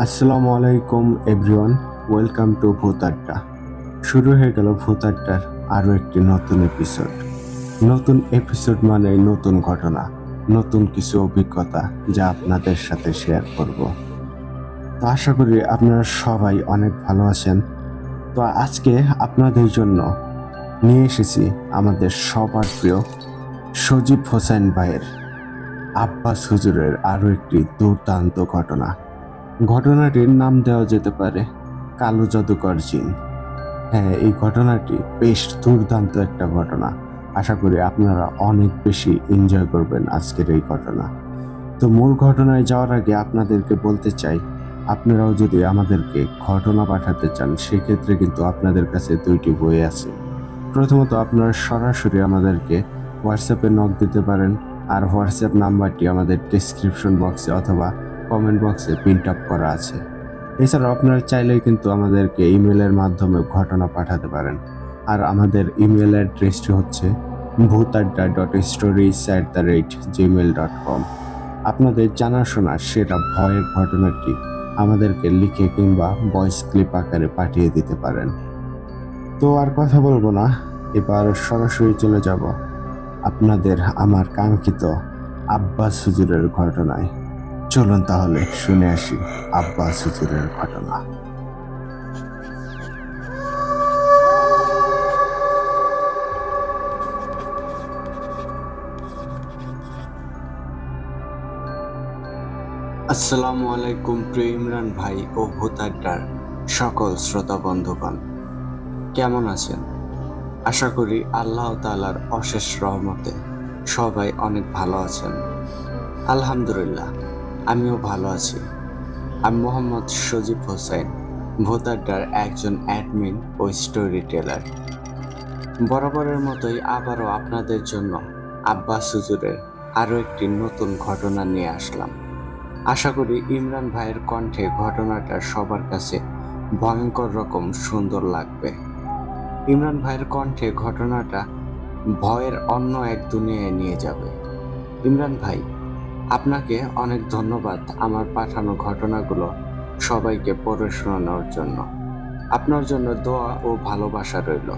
আসসালামু আলাইকুম everyone, welcome to ভূত আড্ডা। শুরু হয়ে গেল ভূত আড্ডার আরও একটি নতুন এপিসোড। নতুন এপিসোড মানে নতুন ঘটনা, নতুন কিছু অভিজ্ঞতা যা আপনাদের সাথে শেয়ার করব। তো আশা করি আপনারা সবাই অনেক ভালো আছেন। তো আজকে আপনাদের জন্য নিয়ে এসেছি আমাদের সবার প্রিয় সজীব হোসেন ভাইয়ের আব্বাস হুজুরের আরও একটি দুর্দান্ত ঘটনা। ঘটনাটির নাম দেওয়া যেতে পারে কালো জাদুকর জিন। হ্যাঁ, এই ঘটনাটি বেশ দুর্দান্ত একটা ঘটনা। আশা করি আপনারা অনেক বেশি এনজয় করবেন আজকের এই ঘটনা। তো মূল ঘটনায় যাওয়ার আগে আপনাদেরকে বলতে চাই, আপনারাও যদি আমাদেরকে ঘটনা পাঠাতে চান সেক্ষেত্রে কিন্তু আপনাদের কাছে দুইটি বই আছে। প্রথমত আপনারা সরাসরি আমাদেরকে হোয়াটসঅ্যাপে নক দিতে পারেন, আর হোয়াটসঅ্যাপ নাম্বারটি আমাদের ডেসক্রিপশন বক্সে অথবা কমেন্ট বক্সে প্রিন্ট আপ করা আছে। এছাড়াও আপনারা চাইলেই কিন্তু আমাদেরকে ইমেলের মাধ্যমে ঘটনা পাঠাতে পারেন, আর আমাদের ইমেল অ্যাড্রেসটি হচ্ছে bhutadda.stories@gmail.com। আপনাদের জানাশোনা সেরা ভয়ের ঘটনাটি আমাদেরকে লিখে কিংবা ভয়েস ক্লিপ আকারে পাঠিয়ে দিতে পারেন। তো আর কথা বলবো না, এবার সরাসরি চলে যাব আপনাদের আমার কাঙ্ক্ষিত আব্বাস হুজুরের ঘটনায়। চলুন তাহলে শুনে আসি আব্বাস হুজুরের ঘটনা। আসসালামু আলাইকুম প্রিয় ইমরান ভাই ও ভূত আড্ডার সকল শ্রোতা বন্ধুগণ, কেমন আছেন? আশা করি আল্লাহ তাআলার অশেষ রহমতে সবাই অনেক ভালো আছেন। আলহামদুলিল্লাহ, আমিও ভালো আছি। আমি মোহাম্মদ সজীব হোসেন, ভূত আড্ডার একজন অ্যাডমিন ও স্টোরি টেলার। বরাবরের মতোই আবারও আপনাদের জন্য আব্বাস হুজুরের আরও একটি নতুন ঘটনা নিয়ে আসলাম। আশা করি ইমরান ভাইয়ের কণ্ঠে ঘটনাটা সবার কাছে ভয়ঙ্কর রকম সুন্দর লাগবে। ইমরান ভাইয়ের কণ্ঠে ঘটনাটা ভয়ের অন্য এক দুনিয়ায় নিয়ে যাবে। ইমরান ভাই, আপনাকে অনেক ধন্যবাদ আমার পাঠানো ঘটনাগুলো সবাইকে পড়ে শোনানোর জন্য। আপনার জন্য দোয়া ও ভালোবাসা রইল।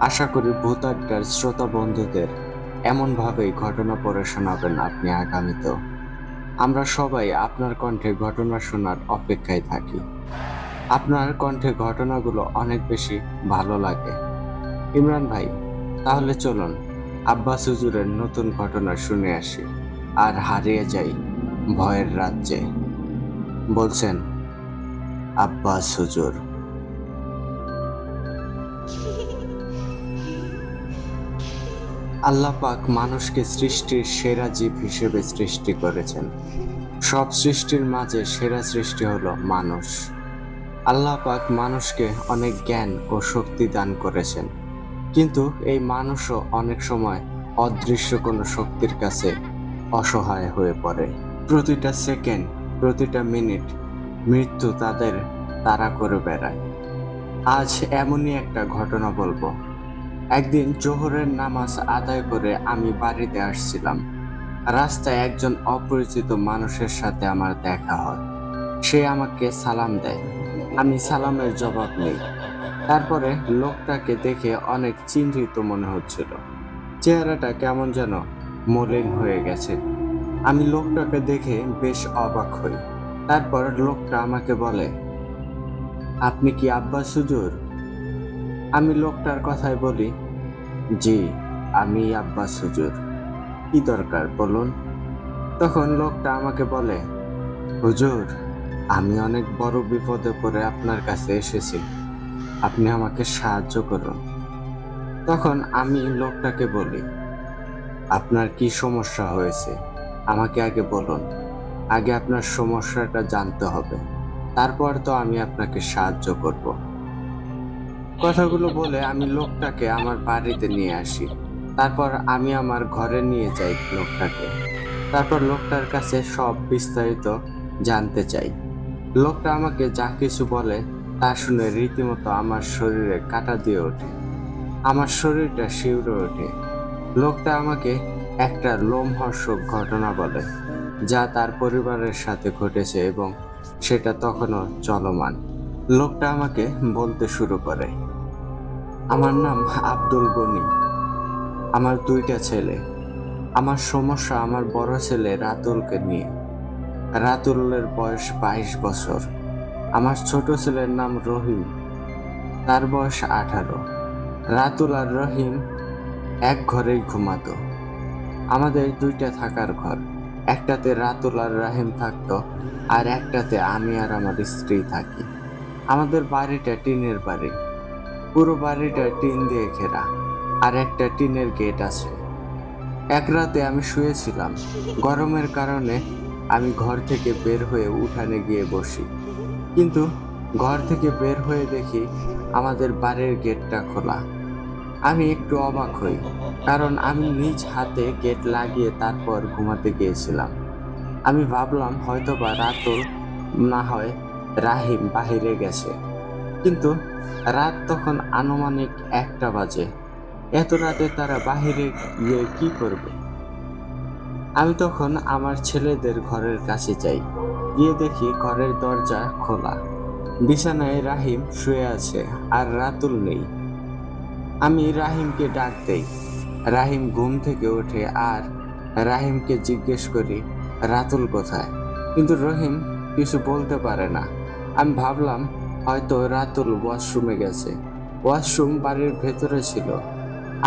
আশা করি ভূত আড্ডার শ্রোতা বন্ধুদের এমনভাবেই ঘটনা পড়ে শোনাবেন আপনি আগামীতেও। আমরা সবাই আপনার কণ্ঠে ঘটনা শোনার অপেক্ষায় থাকি। আপনার কণ্ঠে ঘটনাগুলো অনেক বেশি ভালো লাগে। ইমরান ভাই, তাহলে চলুন আব্বাস হুজুরের নতুন ঘটনা শুনে আসি আর হারিয়ে যাই ভয়ের রাজ্যে। বলছেন আব্বাস হুজুর। আল্লাহ পাক মানুষকে সৃষ্টির সেরা জীব হিসেবে সৃষ্টি করেছেন। সব সৃষ্টির মাঝে সেরা সৃষ্টি হলো মানুষ। আল্লাহ পাক মানুষকে অনেক জ্ঞান ও শক্তি দান করেছেন, কিন্তু এই মানুষও অনেক সময় অদৃশ্য কোনো শক্তির কাছে অসহায় হয়ে পড়ে। প্রতিটা সেকেন্ড, প্রতিটা মিনিট মৃত্যু তাদের তাড়া করে বেড়ায়। আজ এমনই একটা ঘটনা বলবো। একদিন জোহরের নামাজ আদায় করে আমি বাড়িতে আসছিলাম। রাস্তায় একজন অপরিচিত মানুষের সাথে আমার দেখা হয়। সে আমাকে সালাম দেয়। আমি সালামের জবাব নেই। তারপরে লোকটাকে দেখে অনেক চিন্তিত মনে হচ্ছিল। চেহারাটা কেমন যেন মলিন হয়ে গেছে। আমি লোকটাকে দেখে বেশ অবাক হই। তারপর লোকটা আমাকে বলে, আপনি কি আব্বাস হুজুর? আমি লোকটার কথায় বলি, জি, আমি আব্বাস হুজুর। কি দরকার বলুন? তখন লোকটা আমাকে বলে, হুজুর, আমি অনেক বড় বিপদে পড়ে আপনার কাছে এসেছি, আপনি আমাকে সাহায্য করুন। তখন আমি লোকটাকে বলি, আপনার কি সমস্যা হয়েছে আমাকে আগে বলুন। আগে আপনার সমস্যাটা জানতে হবে, তারপর তো আমি আপনাকে সাহায্য করব। কথাগুলো বলে আমি লোকটাকে আমার বাড়িতে নিয়ে আসি। তারপর আমি আমার ঘরে নিয়ে যাই লোকটাকে। তারপর লোকটার কাছে সব বিস্তারিত জানতে চাই। লোকটা আমাকে যা কিছু বলে তা শুনে রীতিমতো আমার শরীরে কাঁটা দিয়ে ওঠে। আমার শরীরটা শিউরে ওঠে। লোকটা আমাকে একটা লোমহর্ষক ঘটনা বলে। যা তার পরিবারের সাথে ঘটেছে এবং সেটা তখনও চলমান। লোকটা আমাকে বলতে শুরু করে, আমার নাম আব্দুল গনি, আমার 2টা ছেলে। আমার সমস্যা আমার বড় ছেলে রাতুলকে নিয়ে। রাতুলের বয়স 22 বছর। আমার ছোট ছেলের নাম রহিম, তার বয়স 18। রাতুল আর রহিম এক ঘরেই ঘুমাতো। আমাদের 2টা থাকার ঘর, একটাতে রাতুল আর রাহিম থাকতো, আর একটাতে আমি আর আমার স্ত্রী থাকি। আমাদের বাড়িটা টিনের বাড়ি, পুরো বাড়িটা টিন দিয়ে ঘেরা, আর একটা টিনের গেট আছে। এক রাতে আমি শুয়েছিলাম, গরমের কারণে আমি ঘর থেকে বের হয়ে উঠানে গিয়ে বসি, কিন্তু ঘর থেকে বের হয়ে দেখি আমাদের বাড়ির গেটটা খোলা। আমি একটু অবাক হই, কারণ আমি নিজ হাতে গেট লাগিয়ে তারপর ঘুমাতে গিয়েছিলাম। আমি ভাবলাম হয়তোবা রাতুল না হয় রাহিম বাহিরে গেছে, কিন্তু রাত তখন আনুমানিক 1টা বাজে। এত রাতে তারা বাহিরে গিয়ে কি করবে? আমি তখন আমার ছেলেদের ঘরের কাছে যাই, গিয়ে দেখি ঘরের দরজা খোলা, বিছানায় রাহিম শুয়ে আছে আর রাতুল নেই। আমি রাহিমকে ডাক দেই। রাহিম ঘুম থেকে ওঠে আর রাহিমকে জিজ্ঞেস করি রাতুল কোথায়, কিন্তু রহিম কিছু বলতে পারে না। আমি ভাবলাম হয়তো রাতুল ওয়াশরুমে গেছে। ওয়াশরুম বাড়ির ভেতরে ছিল।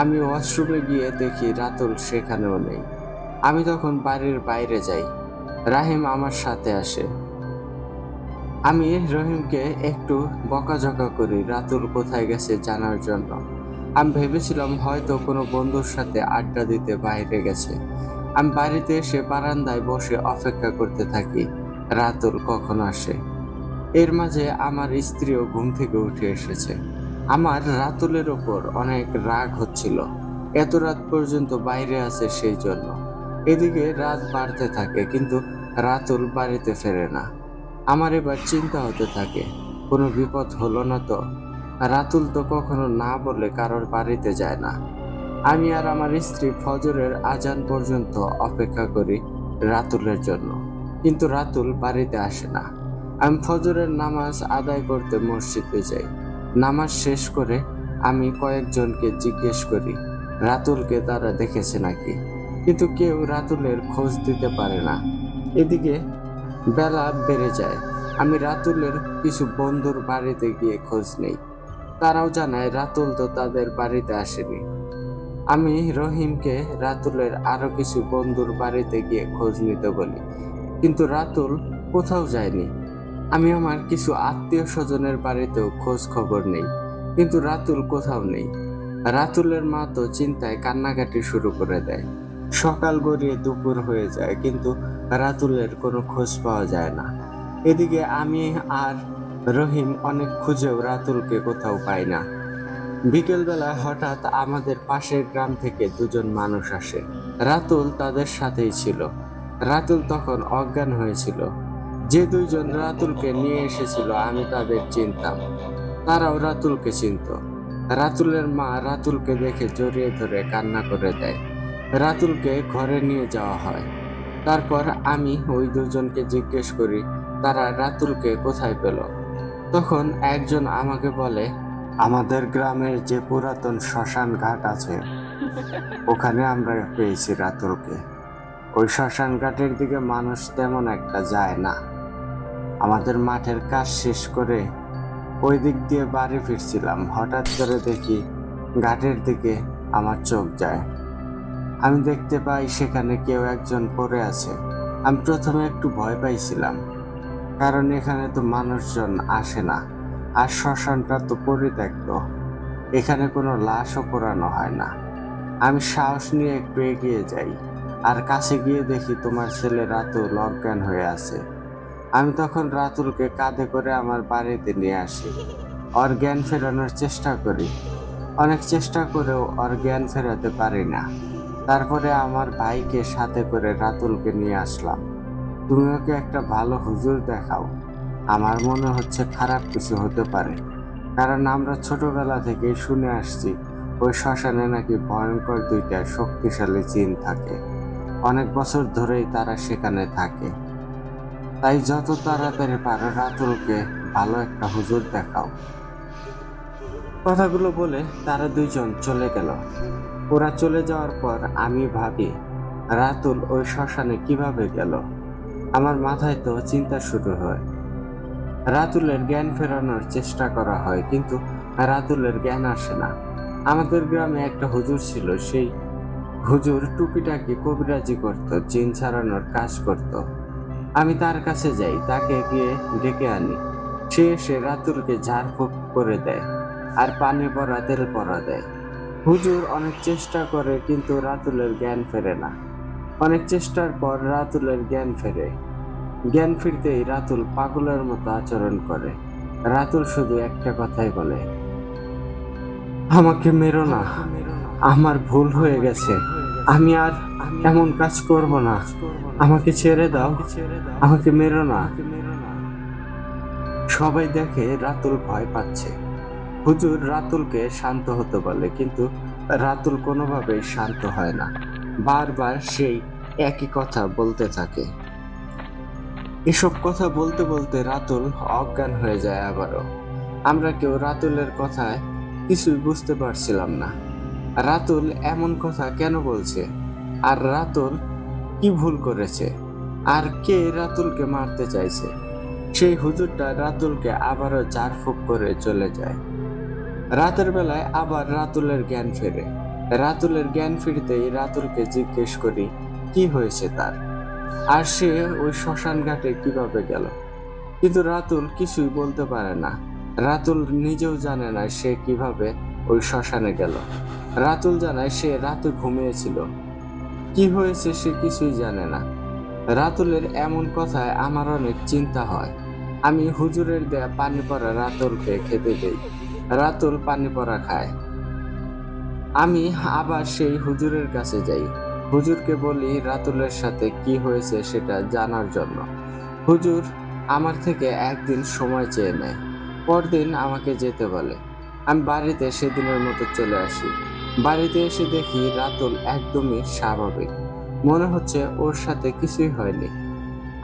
আমি ওয়াশরুমে গিয়ে দেখি রাতুল সেখানেও নেই। আমি তখন বাড়ির বাইরে যাই, রাহিম আমার সাথে আসে। আমি রহিমকে একটু বকাঝকা করি রাতুল কোথায় গেছে জানার জন্য। আমি ভেবেছিলাম হয়তো কোনো বন্ধুর সাথে আড্ডা দিতে বাইরে গেছে। আমি বাড়িতে এসে বারান্দায় বসে অপেক্ষা করতে থাকি রাতুল কখন আসে। এর মাঝে আমার স্ত্রীও ঘুম থেকে উঠে এসেছে। আমার রাতুলের ওপর অনেক রাগ হচ্ছিল, এত রাত পর্যন্ত বাইরে আছে সেই জন্য। এদিকে রাত বাড়তে থাকে, কিন্তু রাতুল বাড়িতে ফেরে না। আমার এবার চিন্তা হতে থাকে, কোনো বিপদ হলো না তো? রাতুল তো কখনো না বলে কারোর বাড়িতে যায় না। আমি আর আমার স্ত্রী ফজরের আজান পর্যন্ত অপেক্ষা করি রাতুলের জন্য, কিন্তু রাতুল বাড়িতে আসে না। আমি ফজরের নামাজ আদায় করতে মসজিদে যাই। নামাজ শেষ করে আমি কয়েকজনকে জিজ্ঞেস করি রাতুলকে তারা দেখেছে নাকি, কিন্তু কেউ রাতুলের খোঁজ দিতে পারে না। এদিকে বেলা বেড়ে যায়। আমি রাতুলের কিছু বন্ধুর বাড়িতে গিয়ে খোঁজ নেই। তারাও জানায় রাতুল তো তাদের বাড়িতে আসেনি। আমি রহিমকে রাতুলের আরো কিছু বন্ধুর বাড়িতে গিয়ে খোঁজ নিতে বলি, কিন্তু রাতুল কোথাও যায়নি। আমি আমার কিছু আত্মীয় স্বজনের বাড়িতেও খোঁজ খবর নেই, কিন্তু রাতুল কোথাও নেই। রাতুলের মা তো চিন্তায় কান্নাকাটি শুরু করে দেয়। সকাল গড়িয়ে দুপুর হয়ে যায়, কিন্তু রাতুলের কোনো খোঁজ পাওয়া যায় না। এদিকে আমি আর রহিম অনেক খুঁজেও রাতুলকে কোথাও পাই না। বিকেলবেলায় হঠাৎ আমাদের পাশের গ্রাম থেকে 2জন মানুষ আসে। রাতুল তাদের সাথেই ছিল। রাতুল তখন অজ্ঞান হয়েছিল। যে 2জন রাতুলকে নিয়ে এসেছিল আমি তাদের চিনতাম, তারাও রাতুলকে চিনত। রাতুলের মা রাতুলকে দেখে জড়িয়ে ধরে কান্না করে দেয়। রাতুলকে ঘরে নিয়ে যাওয়া হয়। তারপর আমি ওই 2জনকে জিজ্ঞেস করি তারা রাতুলকে কোথায় পেল। তখন একজন আমাকে বলে, আমাদের গ্রামের যে পুরাতন শ্মশান ঘাট আছে, ওখানে আমরা পেয়েছি রাতুলকে। ওই শ্মশান ঘাটের দিকে মানুষ তেমন একটা যায় না। আমাদের মাঠের কাজ শেষ করে ওই দিক দিয়ে বাড়ি ফিরছিলাম, হঠাৎ করে দেখি ঘাটের দিকে আমার চোখ যায়। আমি দেখতে পাই সেখানে কেউ একজন পড়ে আছে। আমি প্রথমে একটু ভয় পাইছিলাম, কারণ এখানে তো মানুষজন আসে না, আর শ্মশানটা তো পরিত্যক্ত, এখানে কোনো লাশও পোড়ানো হয় না। আমি সাহস নিয়ে একটু এগিয়ে যাই, আর কাছে গিয়ে দেখি তোমার ছেলে রাতুল অজ্ঞান হয়ে আছে। আমি তখন রাতুলকে কাঁধে করে আমার বাড়িতে নিয়ে আসি। ওর জ্ঞান ফেরানোর চেষ্টা করি, অনেক চেষ্টা করেও ওর জ্ঞান ফেরাতে পারি না। তারপরে আমার ভাইকে সাথে করে রাতুলকে নিয়ে আসলাম। তুমি ওকে একটা ভালো হুজুর দেখাও, আমার মনে হচ্ছে খারাপ কিছু হতে পারে, কারণ আমরা ছোটবেলা থেকেই শুনে আসছি ওই শ্মশানে নাকি ভয়ঙ্কর 2টা শক্তিশালী জিন থাকে। অনেক বছর ধরেই তারা সেখানে থাকে। তাই যত তাড়াতাড়ি পারো রাতুলকে ভালো একটা হুজুর দেখাও। কথাগুলো বলে তারা দুইজন চলে গেল। ওরা চলে যাওয়ার পর আমি ভাবি, রাতুল ওই শ্মশানে কিভাবে গেল। আমার মাথায় তো চিন্তা শুরু হয়। রাতুলের জ্ঞান ফেরানোর চেষ্টা করা হয়, কিন্তু রাতুলের জ্ঞান আসে না। আমাদের গ্রামে একটা হুজুর ছিল, সেই হুজুর টুকিটাকি কবিরাজি করত, জিন ছাড়ানোর কাজ করত। আমি তার কাছে যাই, তাকে গিয়ে ডেকে আনি। সে এসে রাতুলকে ঝাড়ফুঁক করে দেয় আর পানি পড়া তেল পড়া দেয়। হুজুর অনেক চেষ্টা করে, কিন্তু রাতুলের জ্ঞান ফেরে না। অনেক চেষ্টার পর রাতুলের জ্ঞান ফেরে। জ্ঞান ফিরতেই রাতুল পাগলের মতো আচরণ করে। রাতুল শুধু একটা কথাই বলে, আমাকে মেরো না, আমার ভুল হয়ে গেছে, আমি আর এমন কাজ করব না, আমাকে ছেড়ে দাও, আমাকে মেরো না। সবাই দেখে রাতুল ভয় পাচ্ছে। হুজুর রাতুলকে শান্ত হতে বলে, কিন্তু রাতুল কোনোভাবেই শান্ত হয় না। বারবার সেই একই কথা বলতে থাকে। এসব কথা বলতে বলতে রাতুল অজ্ঞান হয়ে যায় আবারও। আমরা কেউ রাতুলের কথায় কিছুই বুঝতে পারছিলাম না। রাতুল এমন কথা কেন বলছে, আর রাতুল কি ভুল করেছে, আর কে রাতুলকে মারতে চাইছে। সেই হুজুরটা রাতুলকে আবারও ঝাড়ফুঁক করে চলে যায়। রাতের বেলায় আবার রাতুলের জ্ঞান ফেরে। রাতুলের জ্ঞান ফিরতেই রাতুলকে জিজ্ঞেস করি কি হয়েছে তার, আর সে ওই শ্মশান ঘাটে কিভাবে গেল। কিন্তু রাতুল কিছুই বলতে পারে না। রাতুল নিজেও জানে না সে কিভাবে ওই শ্মশানে গেল। রাতুল জানায় সে রাতে ঘুমিয়েছিল, কি হয়েছে সে কিছুই জানে না। রাতুলের এমন কথায় আমার অনেক চিন্তা হয়। আমি হুজুরের দেয়া পানি পড়া রাতুলকে খেতে দেই। রাতুল পানি পড়া খায়। আমি আবার সেই হুজুরের কাছে যাই। হুজুরকে বলি রাতুলের সাথে কি হয়েছে সেটা জানার জন্য। হুজুর আমার থেকে একদিন সময় চেয়ে নেয়, পরদিন আমাকে যেতে বলে। আমি বাড়িতে সেদিনের মতো চলে আসি। বাড়িতে এসে দেখি রাতুল একদমই স্বাভাবিক, মনে হচ্ছে ওর সাথে কিছুই হয়নি।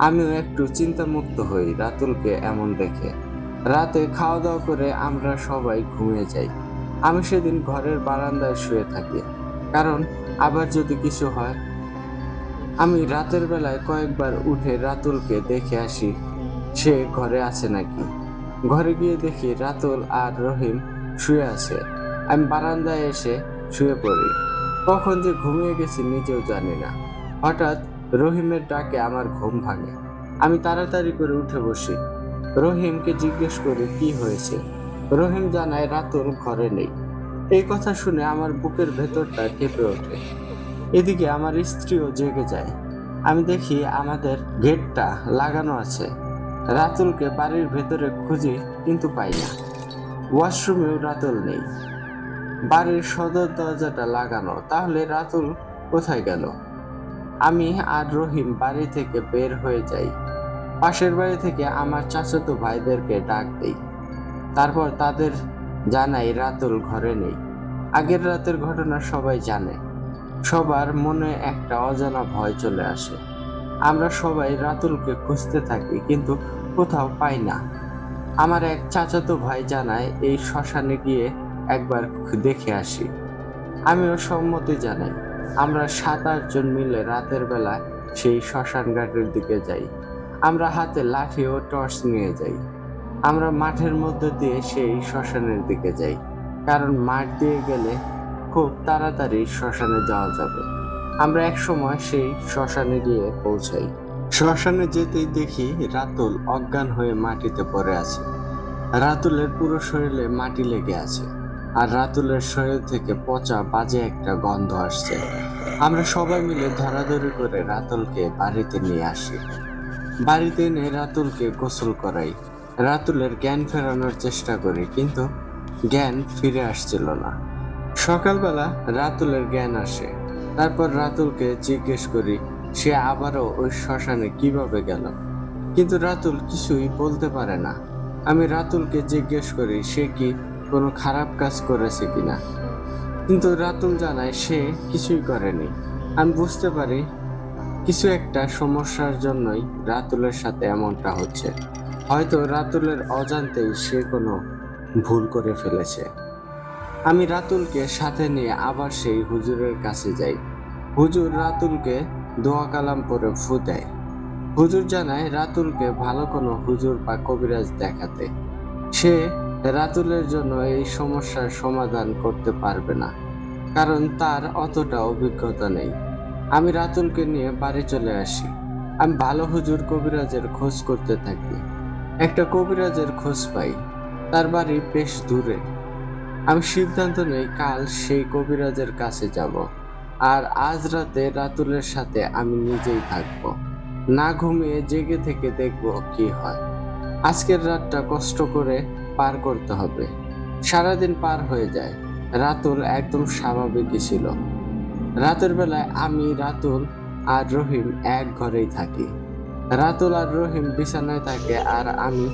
আমিও একটু চিন্তামুক্ত হই রাতুলকে এমন দেখে। রাতে খাওয়া দাওয়া করে আমরা সবাই ঘুমিয়ে যাই। আমি সেদিন ঘরের বারান্দায় শুয়ে থাকি, কারণ আবার যদি কিছু হয়। আমি রাতের বেলায় কয়েকবার উঠে রাতুলকে দেখে আসি সে ঘরে আছে নাকি। ঘরে গিয়ে দেখি রাতুল আর রহিম শুয়ে আছে। আমি বারান্দায় এসে শুয়ে পড়ি। কখন যে ঘুমিয়ে গেছি নিজেও জানি না। হঠাৎ রহিমের ডাকে আমার ঘুম ভাঙে। আমি তাড়াতাড়ি করে উঠে বসি। রহিমকে জিজ্ঞেস করি কি হয়েছে। রহিম জানায় রাতুল ঘরে নেই। এই কথা শুনে আমার বুকের ভেতরটা কেঁপে ওঠে। এদিকে আমার স্ত্রীও জেগে যায়। আমি দেখি আমাদের গেটটা লাগানো আছে। রাতুলকে বাড়ির ভেতরে খুঁজি, কিন্তু পাই না। ওয়াশরুমেও রাতুল নেই। বাড়ির সদর দরজাটা লাগানো, তাহলে রাতুল কোথায় গেল। আমি আর রহিম বাড়ি থেকে বের হয়ে যাই। পাশের বাড়ি থেকে আমার চাচাতো ভাইদেরকে ডাক দেই। তারপর তাদের জানাই রাতুল ঘরে নেই। আগের রাতের ঘটনা সবাই জানে। সবার মনে একটা অজানা ভয় চলে আসে। আমরা সবাই রাতুলকে খুঁজতে থাকি, কিন্তু কোথাও পাই না। আমার এক চাচাতো ভাই জানায় এই শ্মশানে গিয়ে একবার দেখে আসি। আমিও সম্মতি জানাই। আমরা 7-8 জন মিলে রাতের বেলা সেই শ্মশান ঘাটের দিকে যাই। আমরা হাতে লাঠি ও টর্চ নিয়ে যাই। আমরা মাঠের মধ্যে দিয়ে সেই শ্মশানের দিকে যাই, কারণ মাঠ দিয়ে গেলে খুব তাড়াতাড়ি শ্মশানে যাওয়া যাবে। আমরা এক সময় সেই শ্মশানে গিয়ে পৌঁছাই। শ্মশানে যেতেই দেখি রাতুল অজ্ঞান হয়ে মাটিতে পড়ে আছে। রাতুলের পুরো শরীরে মাটি লেগে আছে, আর রাতুলের শরীর থেকে পচা বাজে একটা গন্ধ আসছে। আমরা সবাই মিলে ধরাধরি করে রাতুলকে বাড়িতে নিয়ে আসি। বাড়িতে এনে রাতুলকে গোসল করাই। রাতুলের জ্ঞান ফেরানোর চেষ্টা করি, কিন্তু জ্ঞান ফিরে আসছিল না। সকালবেলা রাতুলের জ্ঞান আসে। তারপর রাতুলকে জিজ্ঞেস করি সে আবারও ওই শ্মশানে কিভাবে গেল, কিন্তু রাতুল কিছুই বলতে পারে না। আমি রাতুলকে জিজ্ঞেস করি সে কি কোনো খারাপ কাজ করেছে কিনা, কিন্তু রাতুল জানায় সে কিছুই করেনি। আমি বুঝতে পারি কিছু একটা সমস্যার জন্যই রাতুলের সাথে এমনটা হচ্ছে। হয়তো রাতুলের অজান্তেই সে কোনো ভুল করে ফেলেছে। আমি রাতুলকে সাথে নিয়ে আবার সেই হুজুরের কাছে যাই। হুজুর রাতুলকে দোয়া কালাম পরে ফু দেয়। হুজুর জানায় রাতুলকে ভালো কোনো হুজুর বা কবিরাজ দেখাতে। সে রাতুলের জন্য এই সমস্যার সমাধান করতে পারবে না, কারণ তার অতটা অভিজ্ঞতা নেই। আমি রাতুলকে নিয়ে বাড়ি চলে আসি। আমি ভালো হুজুর কবিরাজের খোঁজ করতে থাকি। একটা কবিরাজের খোঁজ পাই। তার বাড়ি বেশ দূরে। আমি সিদ্ধান্ত নেই কাল সেই কবিরাজের কাছে যাব, আর আজ রাতে রাতুলের সাথে আমি নিজেই থাকব। না ঘুমিয়ে জেগে থেকে দেখব কি হয়। আজকের রাতটা কষ্ট করে পার করতে হবে। সারাদিন পার হয়ে যায়। রাতুল একদম স্বাভাবিকই ছিল। রাতের বেলায় আমি, রাতুল আর রহিম এক ঘরেই থাকি। রাতুল আর রহিম বিছানায় থাকে আর আমি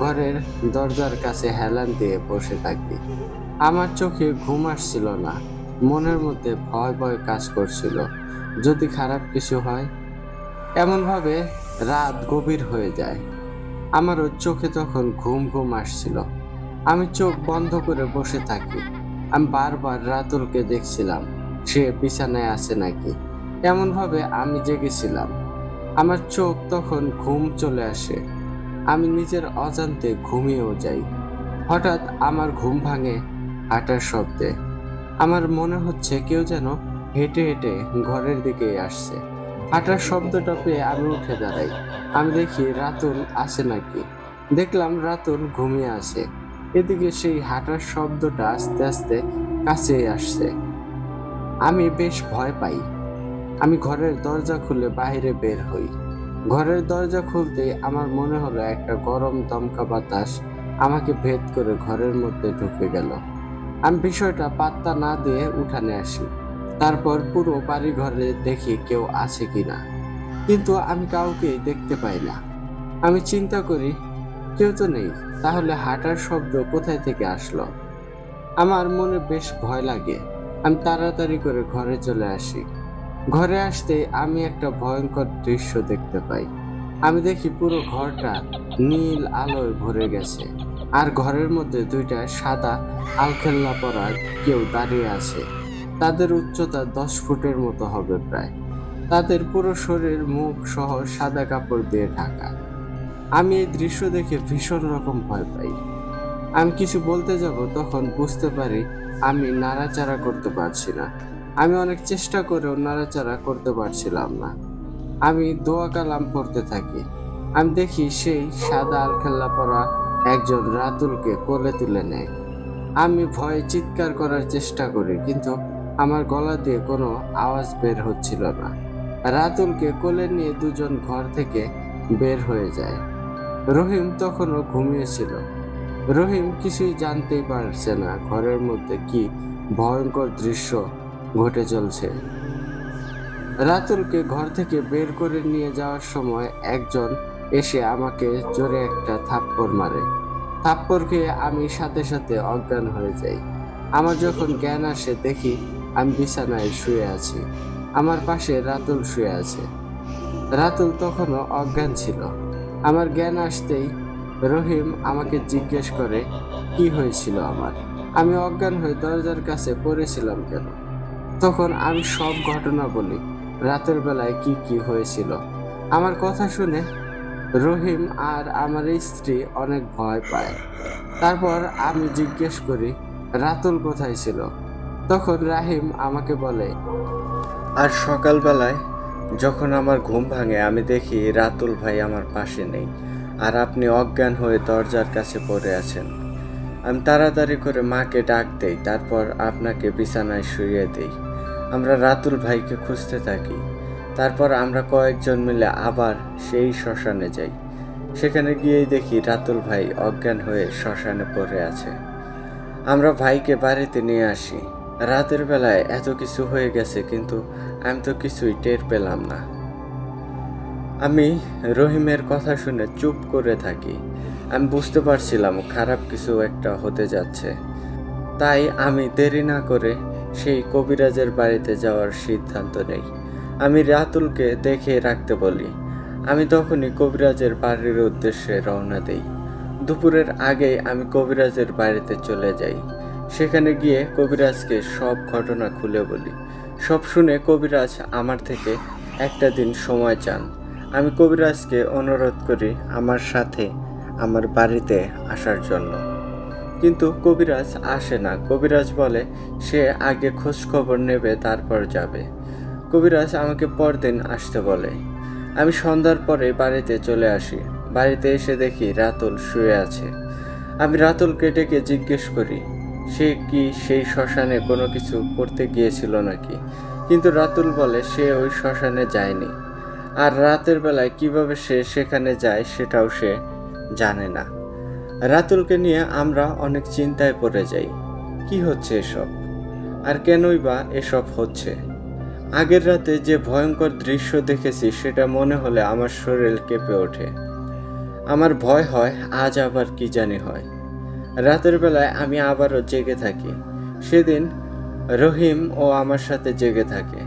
ঘরের দরজার কাছে হেলান দিয়ে বসে থাকি। আমার চোখে ঘুম আসছিল না। মনের মধ্যে ভয় ভয় কাজ করছিল। যদি খারাপ কিছু হয়। এমনভাবে রাত গভীর হয়ে যায়। আমারও চোখে তখন ঘুম ঘুম আসছিল। আমি চোখ বন্ধ করে বসে থাকি। আমি বারবার রাতুলকে দেখছিলাম সে বিছানায় আছে নাকি। এমনভাবে আমি জেগেছিলাম। আমার চোখ তখন ঘুম চলে আসে। আমি নিজের অজান্তে ঘুমিয়েও যাই। হঠাৎ আমার ঘুম ভাঙে হাঁটার শব্দে। আমার মনে হচ্ছে কেউ যেন হেঁটে হেঁটে ঘরের দিকেই আসছে। হাঁটার শব্দটা পেয়ে আমি উঠে দাঁড়াই। আমি দেখি রাতুল আছে নাকি। দেখলাম রাতুল ঘুমিয়ে আছে। এদিকে সেই হাঁটার শব্দটা আস্তে আস্তে কাছেই আসছে। আমি বেশ ভয় পাই। আমি ঘরের দরজা খুলে বাইরে বের হই। ঘরের দরজা খুলতেই আমার মনে হলো একটা গরম দমকা বাতাস আমাকে ভেদ করে ঘরের মধ্যে ঢুকে গেল। আমি বিষয়টা পাত্তা না দিয়ে উঠানে আসি। তারপর পুরো বাড়ি ঘরে দেখি কেউ আছে কিনা, কিন্তু আমি কাউকেই দেখতে পাই না। আমি চিন্তা করি কেউ তো নেই, তাহলে হাঁটার শব্দ কোথায় থেকে আসলো। আমার মনে বেশ ভয় লাগে। আমি তাড়াতাড়ি করে ঘরে চলে আসি। ঘরে আসতেই আমি একটা ভয়ঙ্কর দৃশ্য দেখতে পাই। আমি দেখি পুরো ঘরটা নীল আলোয় ভরে গেছে, আর ঘরের মধ্যে দুইটা সাদা আলখেল্লা পরা কেউ দাঁড়িয়ে আছে। তাদের উচ্চতা 10 ফুটের মতো হবে প্রায়। তাদের পুরো শরীর মুখ সহ সাদা কাপড় দিয়ে ঢাকা। আমি এই দৃশ্য দেখে ভীষণ রকম ভয় পাই। আমি কিছু বলতে যাব তখন বুঝতে পারি আমি নাড়াচাড়া করতে পারছি না। আমি অনেক চেষ্টা করেও নাড়াচাড়া করতে পারছিলাম না। আমি দোয়া কালাম পড়তে থাকি। আমি দেখি সেই সাদা আলখাল্লা পরা একজন রাতুলকে কোলে তুলে নেয়। আমি ভয়ে চিৎকার করার চেষ্টা করি, কিন্তু আমার গলা দিয়ে কোনো আওয়াজ বের হচ্ছিল না। রাতুলকে কোলে নিয়ে দুজন ঘর থেকে বের হয়ে যায়। রহিম তখনও ঘুমিয়েছিল। রহিম কিছুই জানতেই পারছে না ঘরের মধ্যে কি ভয়ঙ্কর দৃশ্য ঘটে চলছে। রাতুলকে ঘর থেকে বের করে নিয়ে যাওয়ার সময় একজন এসে আমাকে জোরে একটা থাপ্পড় মারে। থাপ্পড় খেয়ে আমি সাথে সাথে অজ্ঞান হয়ে যাই। আমার যখন জ্ঞান আসে দেখি আমি বিছানায় শুয়ে আছি। আমার পাশে রাতুল শুয়ে আছে। রাতুল তখনও অজ্ঞান ছিল। আমার জ্ঞান আসতেই রহিম আমাকে জিজ্ঞেস করে কি হয়েছিল আমার। আমি অজ্ঞান হয়ে দরজার কাছে পড়েছিলাম কেন। তখন আমি সব ঘটনা বলি, রাতের বেলায় কি কি হয়েছিল। আমার কথা শুনে রহিম আর আমার স্ত্রী অনেক ভয় পায়। তারপর আমি জিজ্ঞেস করি রাতুল কোথায় ছিল। তখন রাহিম আমাকে বলে, আর সকালবেলায় যখন আমার ঘুম ভাঙে আমি দেখি রাতুল ভাই আমার পাশে নেই, আর আপনি অজ্ঞান হয়ে দরজার কাছে পড়ে আছেন। আমি তাড়াতাড়ি করে মাকে ডাক দেই, তারপর আপনাকে বিছানায় শুইয়ে দেই। আমরা রাতুল ভাইকে খুঁজতে থাকি। তারপর আমরা কয়েকজন মিলে আবার সেই শ্মশানে যাই। সেখানে গিয়েই দেখি রাতুল ভাই অজ্ঞান হয়ে শ্মশানে পড়ে আছে। আমরা ভাইকে বাড়িতে নিয়ে আসি। রাতের বেলায় এত কিছু হয়ে গেছে, কিন্তু আমি তো কিছুই টের পেলাম না। আমি রহিমের কথা শুনে চুপ করে থাকি। আমি বুঝতে পারছিলাম খারাপ কিছু একটা হতে যাচ্ছে। তাই আমি দেরি না করে সেই কবিরাজের বাড়িতে যাওয়ার সিদ্ধান্ত নেই। আমি রাতুলকে দেখে রাখতে বলি। আমি তখনই কবিরাজের বাড়ির উদ্দেশ্যে রওনা দেই। দুপুরের আগেই আমি কবিরাজের বাড়িতে চলে যাই। সেখানে গিয়ে কবিরাজকে সব ঘটনা খুলে বলি। সব শুনে কবিরাজ আমার থেকে একটা দিন সময় চান। আমি কবিরাজকে অনুরোধ করি আমার সাথে আমার বাড়িতে আসার জন্য, কিন্তু কবিরাজ আসে না। কবিরাজ বলে সে আগে খোঁজ খবর নেবে, তারপর যাবে। কবিরাজ আমাকে পরদিন আসতে বলে। আমি সন্ধ্যার পরে বাড়িতে চলে আসি। বাড়িতে এসে দেখি রাতুল শুয়ে আছে। আমি রাতুলকে ডেকে জিজ্ঞেস করি সে কি সেই শ্মশানে কোনো কিছু করতে গিয়েছিল নাকি, কিন্তু রাতুল বলে সে ওই শ্মশানে যায়নি, আর রাতের বেলায় কিভাবে সে সেখানে যায় সেটাও সে জানে না। রাতুলকে নিয়ে আমরা অনেক চিন্তায় পড়ে যাই। কি হচ্ছে এসব, আর কেনই বা এসব হচ্ছে? আগের রাতে যে ভয়ঙ্কর দৃশ্য দেখেছি সেটা মনে হলে আমার শরীর কেঁপে ওঠে। আমার ভয় হয় আজ আবার কি জানি হয়। রাতের বেলায় আমি আবারও জেগে থাকি। সেদিন রহিম ও আমার সাথে জেগে থাকে।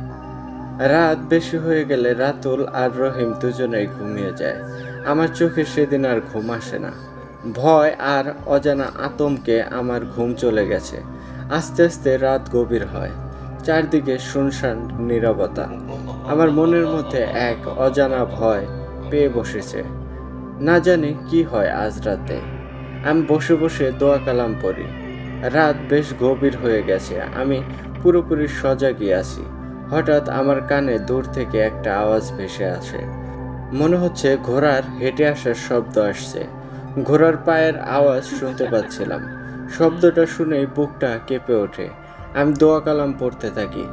রাত বেশি হয়ে গেলে রাতুল আর রহিম দুজনেই ঘুমিয়ে যায়। আমার চোখে সেদিন আর ঘুম আসে না। ভয় আর অজানা আতঙ্কে আমার ঘুম চলে গেছে। আস্তে আস্তে রাত গভীর হয়। চারদিকে শুনশান নীরবতা। আমার মনের মধ্যে এক অজানা ভয় পেয়ে বসেছে। না জানি কি হয় আজ রাতে। আমি বসে বসে দোয়া কালাম পড়ি। রাত বেশ গভীর হয়ে গেছে। আমি পুরোপুরি সজাগই আছি। হঠাৎ আমার কানে দূর থেকে একটা আওয়াজ ভেসে আসে। মনে হচ্ছে ঘোড়ার হেঁটে আসার শব্দ আসছে। ঘোড়ার পায়ের আওয়াজ শুনতে পাচ্ছিলাম। শব্দটা শুনেই বুকটা কেঁপে ওঠে। আমি দোয়া কালাম পড়তে থাকি।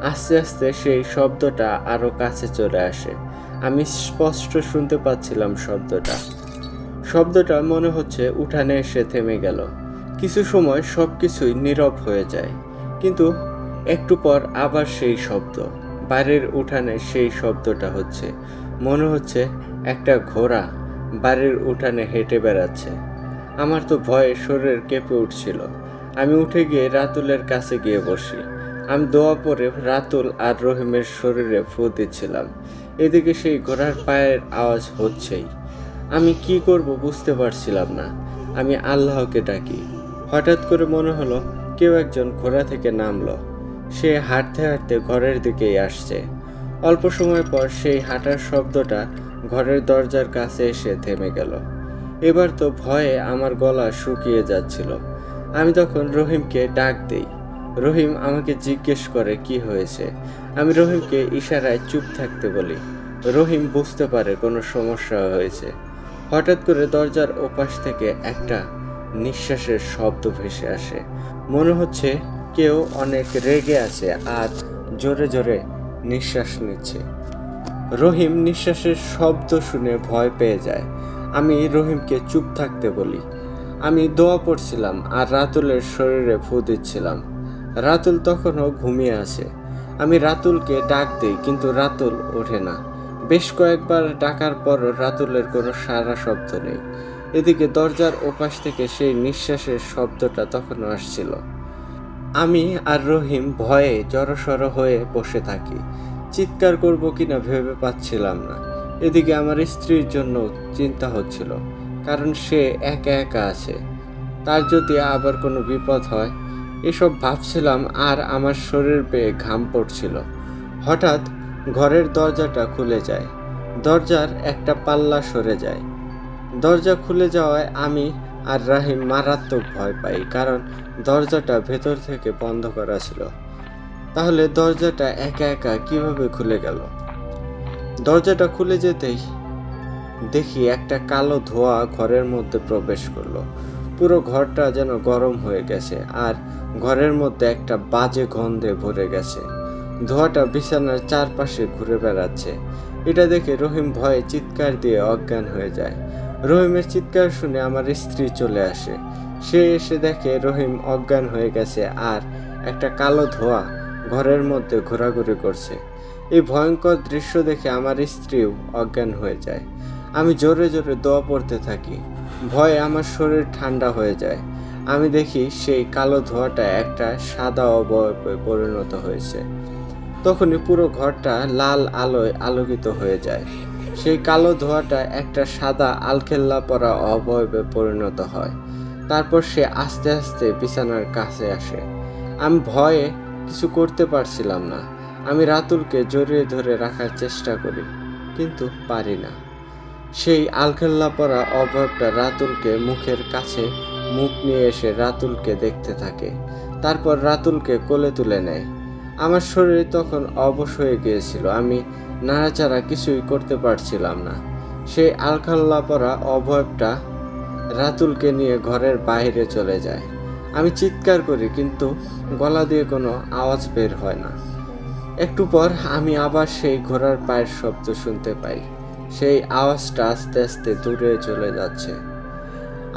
আস্তে আস্তে সেই শব্দটা আরো কাছে চলে আসে। আমি স্পষ্ট শুনতে পাচ্ছিলাম শব্দটা মনে হচ্ছে উঠানে এসে থেমে গেল। কিছু সময় সব কিছুই নীরব হয়ে যায়, কিন্তু একটু পর আবার সেই শব্দ। বাড়ির উঠানে সেই শব্দটা হচ্ছে। মনে হচ্ছে একটা ঘোড়া বাড়ির উঠানে হেঁটে বেড়াচ্ছে। আমার তো ভয়ে শরীর কেঁপে উঠছিল। আমি উঠে গিয়ে রাতুলের কাছে গিয়ে বসি। আমি দোয়া পড়ে রাতুল আর রহিমের শরীরে ফু দিচ্ছিলাম। এদিকে সেই ঘোড়ার পায়ের আওয়াজ হচ্ছেই। আমি কি করব বুঝতে পারছিলাম না। আমি আল্লাহকে ডাকি। হঠাৎ করে মনে হলো কেউ একজন ঘোড়া থেকে নামলো। সে হাঁটতে হাঁটতে ঘরের দিকেই আসছে। অল্প সময় পর সেই হাঁটার শব্দটা ঘরের দরজার কাছে এসে থেমে গেল। এবার তো ভয়ে আমার গলা শুকিয়ে যাচ্ছিল। আমি তখন রহিমকে ডাক দেই। রহিম আমাকে জিজ্ঞেস করে কি হয়েছে। আমি রহিমকে ইশারায় চুপ থাকতে বলি। রহিম বুঝতে পারে কোনো সমস্যা হয়েছে। হঠাৎ করে দরজার ওপাশ থেকে একটা নিঃশ্বাসের শব্দ ভেসে আসে। মনে হচ্ছে কেউ অনেক রেগে আছে আর জোরে জোরে নিঃশ্বাস নিচ্ছে। রহিম নিঃশ্বাসের শব্দ শুনে ভয় পেয়ে যায়। আমি রহিমকে চুপ থাকতে বলি। আমি দোয়া পড়ছিলাম আর রাতুলের শরীরে ফু দিচ্ছিলাম। রাতুল তখনও ঘুমিয়ে আছে। আমি রাতুলকে ডাক দিই, কিন্তু রাতুল ওঠে না। বেশ কয়েকবার ডাকার পরও রাতুলের কোনো সাড়া শব্দ নেই। এদিকে দরজার ওপাশ থেকে সেই নিঃশ্বাসের শব্দটা তখনও আসছিল। আমি আর রহিম ভয়ে জড়সড় হয়ে বসে থাকি। চিৎকার করব কিনা ভেবে পাচ্ছিলাম না। এদিকে আমার স্ত্রীর জন্য চিন্তা হচ্ছিল, কারণ সে একা একা আছে। তার যদি আবার কোনো বিপদ হয়, এসব ভাবছিলাম আর আমার শরীর বেয়ে ঘাম পড়ছিল। হঠাৎ ঘরের দরজাটা খুলে যায়। দরজার একটা পাল্লা সরে যায়। দরজা খুলে যাওয়ায় আমি আর রাহিম মারাত্মক ভয় পাই, কারণ দরজাটা ভেতর থেকে বন্ধ করা ছিল। তাহলে দরজাটা একা একা কিভাবে খুলে গেল? দরজাটা খুলে যেতেই দেখি একটা কালো ধোঁয়া ঘরের মধ্যে প্রবেশ করলো। পুরো ঘরটা যেন গরম হয়ে গেছে আর ঘরের মধ্যে একটা বাজে গন্ধে ভরে গেছে। ধোঁয়াটা বিছানার চারপাশে ঘুরে বেড়াচ্ছে। এটা দেখে রহিম ভয়ে চিৎকার দিয়ে অজ্ঞান হয়ে যায়। রহিমের চিৎকার শুনে আমার স্ত্রী চলে আসে। সে এসে দেখে রহিম অজ্ঞান হয়ে গেছে আর একটা কালো ধোঁয়া ঘরের মধ্যে ঘোরাঘুরি করছে। এই ভয়ঙ্কর দৃশ্য দেখে আমার স্ত্রীও অজ্ঞান হয়ে যায়। আমি জোরে জোরে দোয়া পড়তে থাকি। ভয়ে আমার শরীর ঠান্ডা হয়ে যায়। আমি দেখি সেই কালো ধোঁয়াটা একটা সাদা অবয়বে পরিণত হয়েছে। তখনই পুরো ঘরটা লাল আলোয় আলোকিত হয়ে যায়। সেই কালো ধোঁয়াটা একটা সাদা আলখেল্লা পরা অবয়বে পরিণত হয়। তারপর সে আস্তে আস্তে বিছানার কাছে আসে। আমি ভয়ে কিছু করতে পারছিলাম না। আমি রাতুলকে জড়িয়ে ধরে রাখার চেষ্টা করি, কিন্তু পারি না। সেই আলখেল্লা পরা অবয়বটা রাতুলকে মুখের কাছে মুখ নিয়ে এসে রাতুলকে দেখতে থাকে। তারপর রাতুলকে কোলে তুলে নেয়। আমার শরীর তখন অবশ হয়ে গিয়েছিল। আমি নাড়াচাড়া কিছুই করতে পারছিলাম না। সেই আলখাল্লা পরা অবয়বটা রাতুলকে নিয়ে ঘরের বাইরে চলে যায়। আমি চিৎকার করি, কিন্তু গলা দিয়ে কোনো আওয়াজ বের হয় না। একটু পর আমি আবার সেই ঘোড়ার পায়ের শব্দ শুনতে পাই। সেই আওয়াজটা আস্তে আস্তে দূরে চলে যাচ্ছে।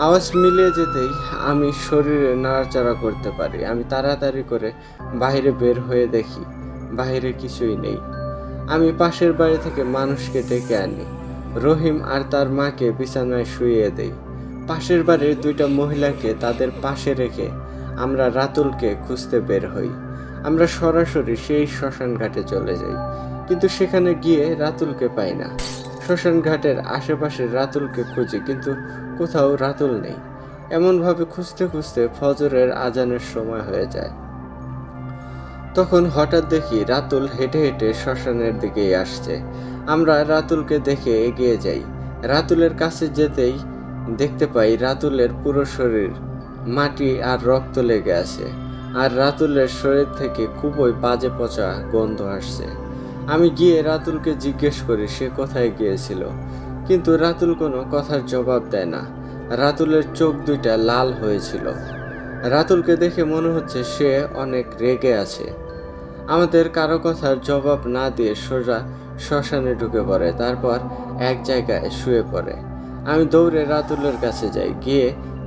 আওয়াজ মিলিয়ে যেতেই আমি শরীরে নাড়াচাড়া করতে পারি। আমি তাড়াতাড়ি করে বাইরে বের হয়ে দেখি বাইরে কিছুই নেই। আমি পাশের বাড়ি থেকে মানুষকে ডেকে আনি। রহিম আর তার মাকে বিছানায় শুইয়ে দেই। পাশের বাড়ির দুইটা মহিলাকে তাদের পাশে রেখে আমরা রাতুলকে খুঁজতে বের হই। আমরা সরাসরি সেই শ্মশান ঘাটে চলে যাই, কিন্তু সেখানে গিয়ে রাতুলকে পাই না। শ্মশান ঘাটের আশেপাশে রাতুলকে খুঁজি, কিন্তু কোথাও রাতুল নেই। এমনভাবে খুঁজতে খুঁজতে ফজরের আজানের সময় হয়ে যায়। তখন হঠাৎ দেখি রাতুল হেঁটে হেঁটে শ্মশানের দিকেই আসছে। আমরা রাতুলকে দেখে এগিয়ে যাই। রাতুলের কাছে যেতেই দেখতে পাই রাতুলের পুরো শরীর মাটি আর রক্ত লেগে আছে, আর রাতুলের শরীর থেকে খুবই বাজে পচা গন্ধ আসছে। আমি গিয়ে রাতুলকে জিজ্ঞেস করি সে কোথায় গিয়েছিল, কিন্তু রাতুল কোনো কথার জবাব দেয় না। রাতুলের চোখ দুইটা লাল হয়েছিল। রাতুলকে দেখে মনে হচ্ছে সে অনেক রেগে আছে। আমাদের কারো কথার জবাব না দিয়ে সোজা শ্মশানে ঢুকে পড়ে, তারপর এক জায়গায় শুয়ে পড়ে। আমি দৌড়ে রাতুলের কাছে যাই, গিয়ে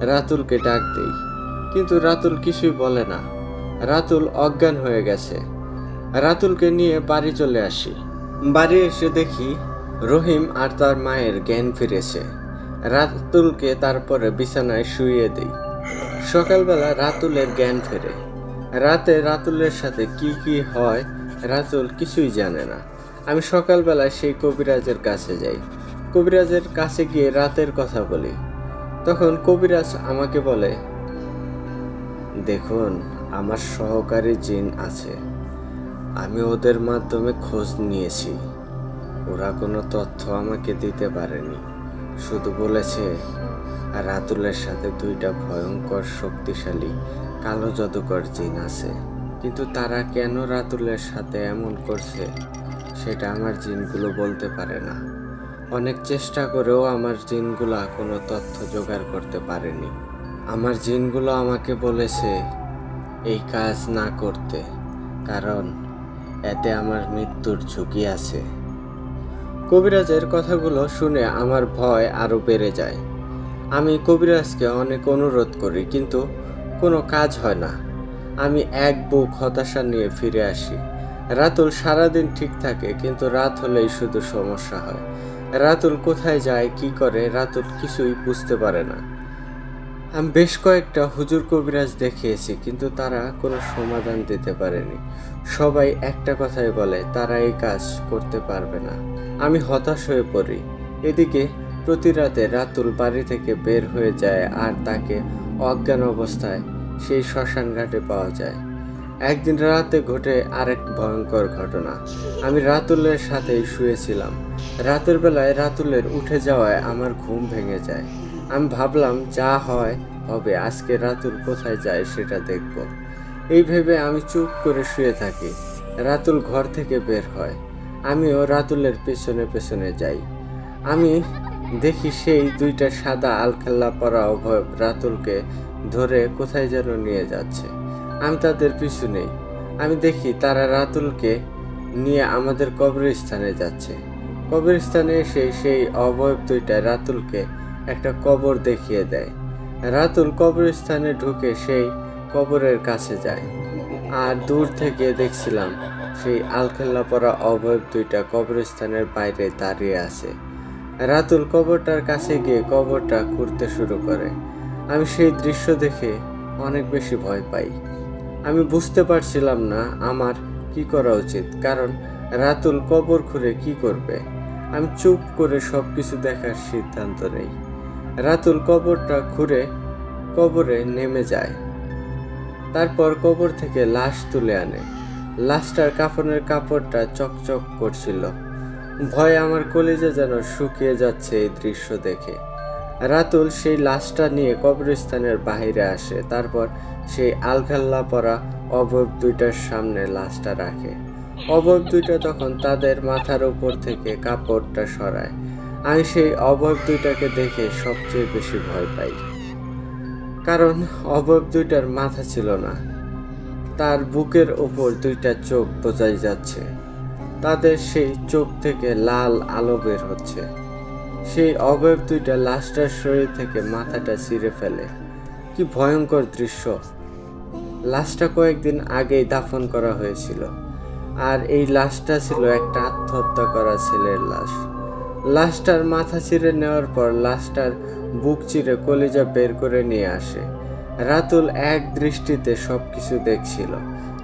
রাতুলকে ডাক দিই, কিন্তু রাতুল কিছুই বলে না। রাতুল অজ্ঞান হয়ে গেছে। রাতুলকে নিয়ে বাড়ি চলে আসি। বাড়ি এসে দেখি রহিম আর তার মায়ের জ্ঞান ফিরেছে। রাতুলকে তারপরে বিছানায় শুইয়ে দিই। সকালবেলা রাতুলের জ্ঞান ফেরে। রাতে রাতুলের সাথে কি কি হয় রাতুল কিছুই জানে না। আমি সকালবেলায় সেই কবিরাজের কাছে যাই। কবিরাজের কাছে গিয়ে রাতের কথা বলি। তখন কবিরাজ আমাকে বলে, দেখুন, আমার সহকারী জিন আছে, আমি ওদের মাধ্যমে খোঁজ নিয়েছি। ওরা কোনো তথ্য আমাকে দিতে পারেনি, শুধু বলেছে রাতুলের সাথে দুইটা ভয়ঙ্কর শক্তিশালী কালো জাদুকর জিন আছে। কিন্তু তারা কেন রাতুলের সাথে এমন করছে সেটা আমার জিনগুলো বলতে পারে না। অনেক চেষ্টা করেও আমার জিনগুলা কোনো তথ্য জোগাড় করতে পারেনি। আমার জিনগুলো আমাকে বলেছে এই কাজ না করতে, কারণ এতে আমার মৃত্যুর ঝুঁকি আছে। কবিরাজের কথাগুলো শুনে আমার ভয় আরো বেড়ে যায়। আমি কবিরাজকে অনেক অনুরোধ করি, কিন্তু কোনো কাজ হয় না। আমি এক বুক হতাশা নিয়ে ফিরে আসি। রাতুল সারাদিন ঠিক থাকে, কিন্তু রাত হলেই শুধু সমস্যা হয়। রাতুল কোথায় যায়, কি করে, রাতুল কিছুই বুঝতে পারে না। আমি বেশ কয়েকটা হুজুর কবিরাজ দেখিয়েছি, কিন্তু তারা কোনো সমাধান দিতে পারেনি। সবাই একটা কথাই বলে, তারা এই কাজ করতে পারবে না। আমি হতাশ হয়ে পড়ি। এদিকে প্রতি রাতে রাতুল বাড়ি থেকে বের হয়ে যায়, আর তাকে অজ্ঞান অবস্থায় সেই শ্মশান ঘাটে পাওয়া যায়। একদিন রাতে ঘটে আরেক ভয়ঙ্কর ঘটনা। আমি রাতুলের সাথেই শুয়েছিলাম। রাতের বেলায় রাতুলের উঠে যাওয়ায় আমার ঘুম ভেঙে যায়। আমি ভাবলাম যা হয় হবে, আজকে রাতুল কোথায় যায় সেটা দেখব। এই ভেবে আমি চুপ করে শুয়ে থাকি। রাতুল ঘর থেকে বের হয়। আমিও রাতুলের পেছনে পেছনে যাই। আমি দেখি সেই দুইটা সাদা আলখাল্লা পরা অভয়ব রাতুলকে ধরে কোথায় যেন নিয়ে যাচ্ছে। আমি তাদের পিছু নেই। আমি দেখি তারা রাতুলকে নিয়ে আমাদের কবরস্থানে যাচ্ছে। কবরস্থানে এসে সেই অবয়ব দুইটা রাতুলকে একটা কবর দেখিয়ে দেয়। রাতুল কবরস্থানে ঢুকে সেই কবরের কাছে যায়, আর দূর থেকে দেখছিলাম সেই আলখাল্লা পরা অবয়ব দুইটা কবরস্থানের বাইরে দাঁড়িয়ে আছে। রাতুল কবরটার কাছে গিয়ে কবরটা খুঁড়তে শুরু করে। আমি সেই দৃশ্য দেখে অনেক বেশি ভয় পাই। আমি বুঝতে পারছিলাম না আমার কি করা উচিত, কারণ রাতুল কবর খুঁড়ে কি করবে। আমি চুপ করে সবকিছু দেখার সিদ্ধান্ত নেই। রাতুল কবরটা খুঁড়ে কবরে নেমে যায়। তারপর কবর থেকে লাশ তুলে আনে। লাশটার কাফনের কাপড়টা চকচক করছিল। ভয়ে আমার কলিজা যেন শুকিয়ে যাচ্ছে এই দৃশ্য দেখে। রাতুল সেই লাশটা নিয়ে কবরস্থানের বাহিরে আসে। তারপর সেই আলখাল্লা পরা অবয়ব দুইটার সামনে লাশটা রাখে। অবয়ব দুইটা তখন তাদের মাথার উপর থেকে কাপড়টা সরায়। আমি সেই অবয়ব দুইটাকে দেখে সবচেয়ে বেশি ভয় পাই, কারণ অবয়ব দুইটার মাথা ছিল না। তার বুকের ওপর দুইটা চোখ বোঝাই যাচ্ছে। তাদের সেই চোখ থেকে লাল আলো বের হচ্ছে। সেই অবয়ব দুইটা লাশটার শরীর থেকে মাথাটা ছিঁড়ে ফেলে। কি ভয়ঙ্কর দৃশ্য! লাশটা কয়েকদিন আগেই দাফন করা হয়েছিল, আর এই লাশটা ছিল একটা আত্মহত্যা করা ছেলের লাশ। লাশটার মাথা ছিঁড়ে নেওয়ার পর লাশটার বুক চিরে কলিজা বের করে নিয়ে আসে। রাতুল এক দৃষ্টিতে সবকিছু দেখছিল।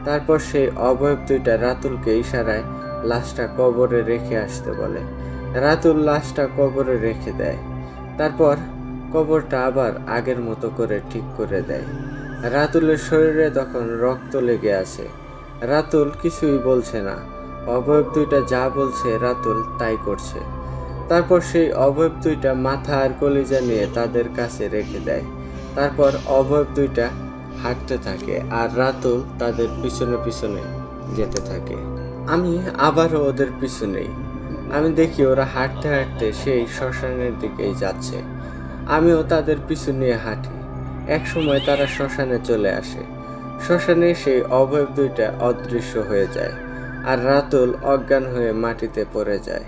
তারপর সেই অবয়ব দুইটা রাতুলকে ইশারায় লাশটা কবরে রেখে আসতে বলে। রাতুল লাশটা কবরে রেখে দেয়। তারপর কবরটা আবার আগের মতো করে ঠিক করে দেয়। রাতুলের শরীরে তখন রক্ত লেগে আছে। রাতুল কিছুই বলছে না। অবয়ব দুইটা যা বলছে রাতুল তাই করছে। তারপর সেই অবয়ব দুইটা মাথা আর কলিজা নিয়ে তাদের কাছে রেখে দেয়। তারপর অবয়ব দুইটা হাঁটতে থাকে, আর রাতুল তাদের পিছনে পিছনে যেতে থাকে। আমি আবারও ওদের পিছু নেই। আমি দেখি ওরা হাঁটতে হাঁটতে সেই শ্মশানের দিকেই যাচ্ছে। আমিও তাদের পিছু নিয়ে হাঁটি। এক সময় তারা শ্মশানে চলে আসে। শ্মশানে সেই অবয়ব দুইটা অদৃশ্য হয়ে যায়, আর রাতুল অজ্ঞান হয়ে মাটিতে পড়ে যায়।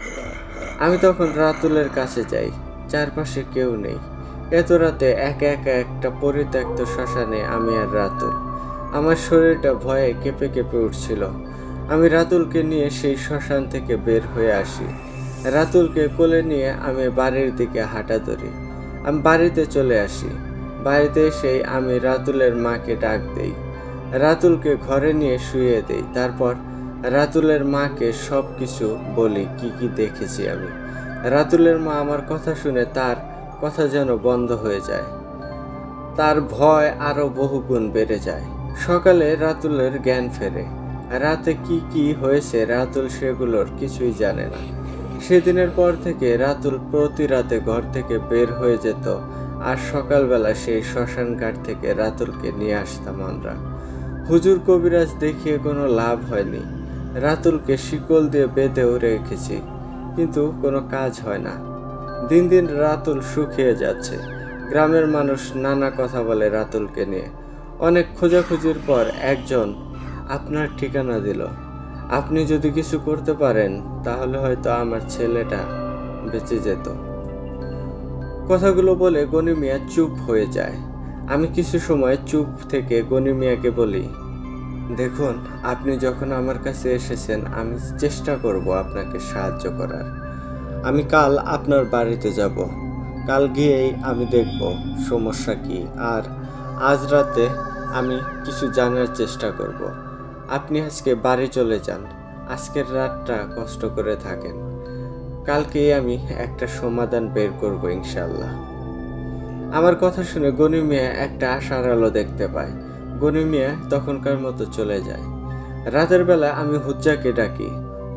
আমি তখন রাতুলের কাছে যাই। চারপাশে কেউ নেই। এত রাতে একা একা একটা পরিত্যক্ত শ্মশানে আমি আর রাতুল। আমার শরীরটা ভয়ে কেঁপে কেঁপে উঠছিল। আমি রাতুলকে নিয়ে সেই শ্মশান থেকে বের হয়ে আসি। রাতুলকে কোলে নিয়ে আমি বাড়ির দিকে হাঁটা ধরি। আমি বাড়িতে চলে আসি। বাড়িতে এসেই আমি রাতুলের মাকে ডাক দেই। রাতুলকে ঘরে নিয়ে শুইয়ে দেই। তারপর রাতুলের মাকে সব কিছু বলি কি কি দেখেছি আমি। রাতুলের মা আমার কথা শুনে তার কথা যেন বন্ধ হয়ে যায়। তার ভয় আরো বহুগুণ বেড়ে যায়। সকালে রাতুলের জ্ঞান ফেরে। রাতে কি কি হয়েছে রাতুল সেগুলোর কিছুই জানে না। সেদিনের পর থেকে রাতুল প্রতি রাতে ঘর থেকে বের হয়ে যেত, আর সকালবেলা সেই শ্মশান ঘাট থেকে রাতুলকে নিয়ে আসতাম আমরা। হুজুর কবিরাজ দেখিয়ে কোনো লাভ হয়নি। রাতুলকে শিকল দিয়ে বেঁধেও রেখেছি, কিন্তু কোনো কাজ হয় না। দিন দিন রাতুল শুকিয়ে যাচ্ছে। গ্রামের মানুষ নানা কথা বলে রাতুলকে নিয়ে। অনেক খোঁজাখুঁজির পর একজন আপনার ঠিকানা দিল। আপনি যদি কিছু করতে পারেন তাহলে হয়তো আমার ছেলেটা বেঁচে যেত। কথাগুলো বলে গনি মিয়া চুপ হয়ে যায়। আমি কিছু সময় চুপ থেকে গনি মিয়াকে বলি, দেখুন, আপনি যখন আমার কাছে এসেছেন আমি চেষ্টা করব আপনাকে সাহায্য করার। আমি কাল আপনার বাড়িতে যাব। কাল গিয়েই আমি দেখব সমস্যা কি, আর আজ রাতে আমি কিছু জানার চেষ্টা করব। আপনি আজকে বাড়ি চলে যান। আজকের রাতটা কষ্ট করে থাকেন। কালকেই আমি একটা সমাধান বের করব ইনশাল্লাহ। আমার কথা শুনে গনি মিয়া একটা আশার আলো দেখতে পায়। গনি মিয়া তখনকার মতো চলে যায়। রাতের বেলা আমি হুজ্জাকে ডাকি।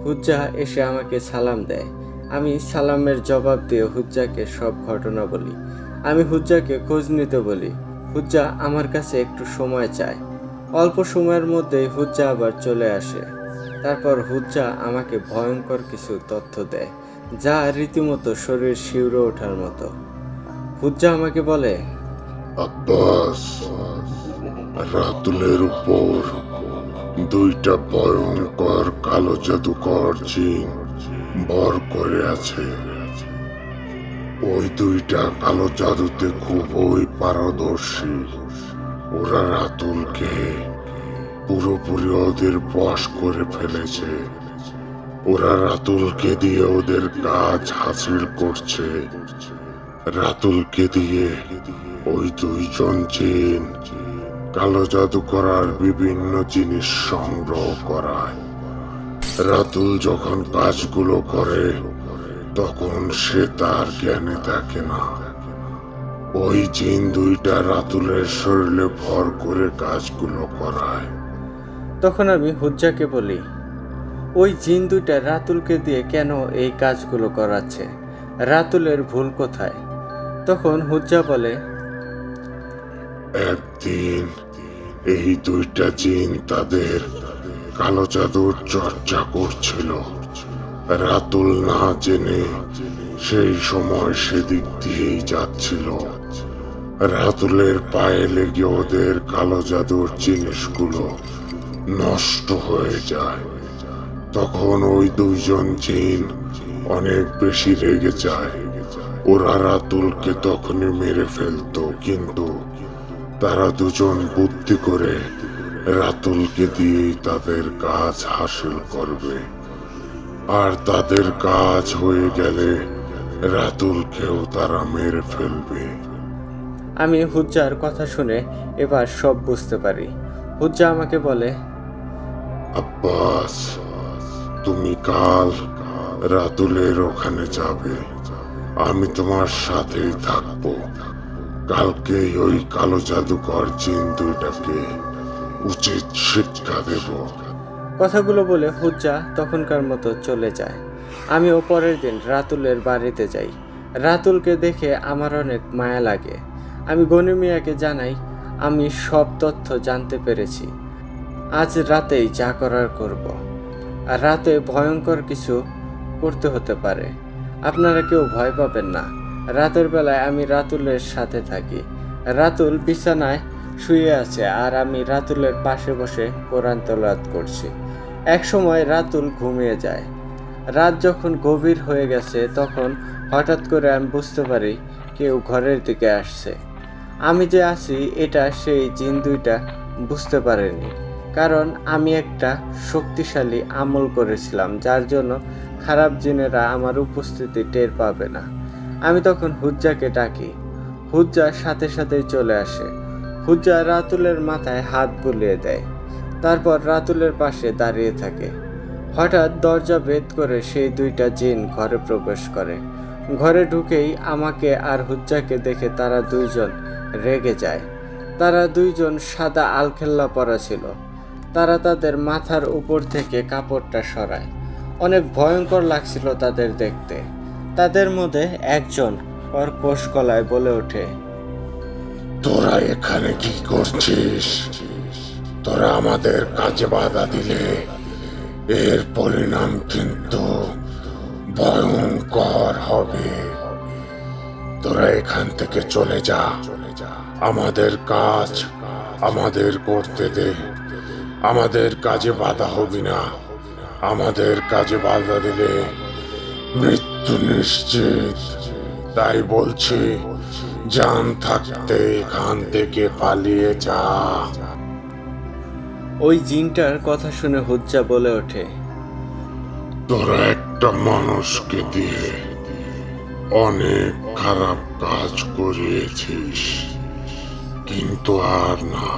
হুজ্জা এসে আমাকে সালাম দেয়। আমি সালামের জবাব দিয়ে হুজ্জাকে সব ঘটনা বলি। আমি হুজ্জাকে খোঁজ নিতে বলি। হুজ্জা আমার কাছে একটু সময় চায়। অল্প সময়ের মধ্যেই হুজ্জা আবার চলে আসে। তারপর হুজ্জা আমাকে ভয়ঙ্কর কিছু তথ্য দেয়, যা রীতিমতো শরীর শিউরে ওঠার মতো। হুজ্জা আমাকে বলে, আব্বাস, রাতুলের উপর দুইটা ভয়ঙ্কর কালো জাদুকর জিন ভর করে আছে। ওই দুইটা কালো জাদুতে খুবই পারদর্শী। ওরা রাতুলকে পুরোপুরি ওদের বশ করে ফেলেছে। ওরা রাতুলকে দিয়ে ওদের কাজ হাসিল করছে। রাতুলকে দিয়ে ওই দুইজন জিন কালো জাদু করার বিভিন্ন জিনিস সংগ্রহ করায়। রাতুল যখন কাজগুলো করে তখন সে তার জ্ঞানে থাকে না। ওই জিন দুইটা রাতুলের শরীরে ভর করে কাজগুলো করায়। তখন আমি হুজ্জাকে বলি, ওই জিন দুইটা রাতুলকে দিয়ে কেন এই কাজগুলো করাচ্ছে? রাতুলের ভুল কোথায়? তখন হুজ্জা বলে, একদিন এই দুইটা জিন তাদের কালো জাদুর চর্চা করছিল। রাতুল না জেনে সেই সময় সেদিক দিয়েই যাচ্ছিল। রাতুলের পায়ে লেগে ওদের কালো জাদুর জিনিসগুলো নষ্ট হয়ে যায়। তখন ওই দুইজন জিন অনেক বেশি রেগে যায়। ওরা রাতুলকে তখনই মেরে ফেলতো, কিন্তু তারা দুজন বুদ্ধি করে রাতুলকে দিয়েই তাদের কাজ হাসিল করবে। আর তাদের কাজ হয়ে গেলে রাতুলকেও তারা মেরে ফেলবে। আমি হুজ্জার কথা শুনে এবার সব বুঝতে পারি। হুজ্জা আমাকে বলে, আব্বাস, তুমি কাল রাতুলের ওখানে যাবে। আমি তোমার সাথেই থাকবো। কালকেই ওই কালো জাদুকর জিন দুইটাকে উচিত শিক্ষা দেব। কথাগুলো বলে হুজ্জা তখনকার মতো চলে যায়। আমিও পরের দিন রাতুলের বাড়িতে যাই। রাতুলকে দেখে আমার অনেক মায়া লাগে। আমি গনি মিয়াকে জানাই, আমি সব তথ্য জানতে পেরেছি। আজ রাতেই যা করার করব। আর রাতে ভয়ঙ্কর কিছু করতে হতে পারে। আপনারা কেউ ভয় পাবেন না। রাতের বেলায় আমি রাতুলের সাথে থাকি। রাতুল বিছানায় শুয়ে আছে আর আমি রাতুলের পাশে বসে কোরআন তেলাওয়াত করছি। এক সময় রাতুল ঘুমিয়ে যায়। রাত যখন গভীর হয়ে গেছে তখন হঠাৎ করে আমি বুঝতে পারি কেউ ঘরের দিকে আসছে। আমি যে আছি এটা সেই জিন দুইটা বুঝতে পারেনি, কারণ আমি একটা শক্তিশালী আমল করেছিলাম, যার জন্য খারাপ জিনেরা আমার উপস্থিতি টের পাবে না। আমি তখন হুজ্জাকে ডাকি। হুজ্জা সাথে সাথেই চলে আসে। হুজ্জা রাতুলের মাথায় হাত বুলিয়ে দেয়, তারপর রাতুলের পাশে দাঁড়িয়ে থাকে। হঠাৎ দরজা ভেদ করে সেই দুইটা জিন ঘরে প্রবেশ করে। ঘরে ঢুকেই আমাকে আর হুজ্জাকে দেখে তারা দুইজন রেগে যায়। তারা দুইজন সাদা আলখেল্লা পরা ছিল। তারা তাদের মাথার উপর থেকে কাপড়টা সরায়। অনেক ভয়ঙ্কর লাগছিল তাদের দেখতে। তাদের মধ্যে একজন কর্কশ গলায় বলে ওঠে, তোরা এখানে কি করছিস? তোরা আমাদের কাজে বাধা দিলে এর পরিণাম কিন্তু ভয়ঙ্কর হবে। তোরা এখান থেকে চলে যা। আমাদের কাজ আমাদের করতে দে। আমাদের কাজে বাধা হবি না। আমাদের কাজে বাধা দিলে মৃত্যু নিশ্চিত। তাই বলছি, জান থাকতে এখান থেকে পালিয়ে যা। ওই জিনটার কথা শুনে হুজ্জা বলে ওঠে, তোরা একটা মানুষকে দিয়ে অনেক খারাপ কাজ করিয়েছিস, কিন্তু আর না।